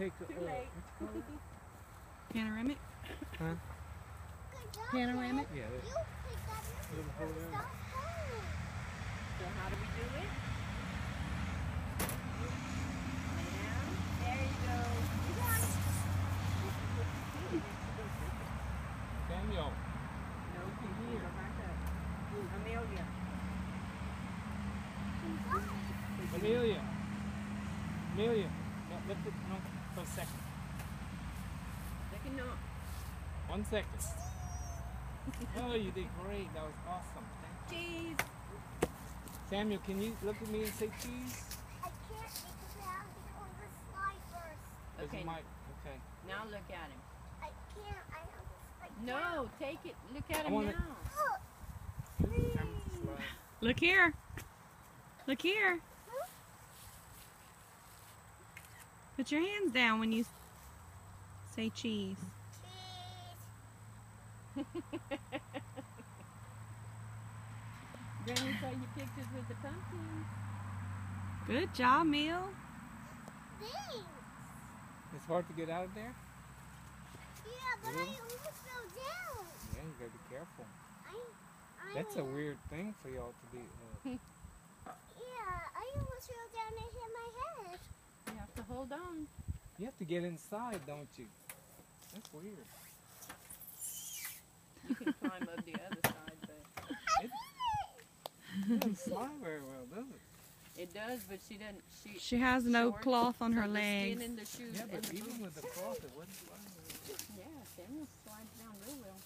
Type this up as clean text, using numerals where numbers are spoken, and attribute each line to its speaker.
Speaker 1: take the
Speaker 2: Too late.
Speaker 3: Panoramic?
Speaker 1: Huh?
Speaker 3: Panoramic?
Speaker 1: Yeah.
Speaker 4: You picked up your
Speaker 1: Little hole there.
Speaker 4: stop falling.
Speaker 2: So how do we do it? Lay down. There you go. You got it.
Speaker 1: Samuel.
Speaker 2: No, you here. Go back up. Amelia.
Speaker 1: Amelia. Amelia. No, lift it. No, for a second.
Speaker 2: Second knock.
Speaker 1: 1 second. Oh, you did great. That was awesome. Thank
Speaker 2: Cheese.
Speaker 1: you. Samuel, can you look at me and say cheese?
Speaker 4: I can't because I have to go on the slide first.
Speaker 1: Because
Speaker 2: Okay.
Speaker 1: you might. Okay.
Speaker 2: Now look at him.
Speaker 4: I can't. I have to slide
Speaker 2: No,
Speaker 4: down.
Speaker 2: take it. Look at
Speaker 1: I
Speaker 2: him
Speaker 1: wanna-
Speaker 2: now.
Speaker 4: Oh,
Speaker 1: I'm slow.
Speaker 3: Look here. Look here. Put your hands down when you say cheese.
Speaker 4: cheese.
Speaker 2: Granny saw your pictures with the pumpkins.
Speaker 3: Good job, Meal.
Speaker 4: Thanks.
Speaker 1: It's hard to get out of there?
Speaker 4: Yeah, but
Speaker 1: Really?
Speaker 4: I almost fell down.
Speaker 1: Yeah, you gotta be careful.
Speaker 4: I
Speaker 1: That's a weird thing for y'all to be.
Speaker 4: Yeah, I almost fell down and hit my head.
Speaker 2: You have to hold on.
Speaker 1: You have to get inside, don't you? That's weird.
Speaker 2: You can climb up the other side, but
Speaker 1: It doesn't slide very well, does it?
Speaker 2: it does. But she doesn't.
Speaker 3: She has an old
Speaker 2: short,
Speaker 3: cloth on
Speaker 2: so
Speaker 3: her
Speaker 2: the
Speaker 3: legs.
Speaker 2: skin and the shoes
Speaker 1: Yeah,
Speaker 2: and
Speaker 1: but
Speaker 2: the
Speaker 1: even
Speaker 2: boots.
Speaker 1: with the cloth, it wouldn't slide very well.
Speaker 2: Yeah, Samuel slides down real well.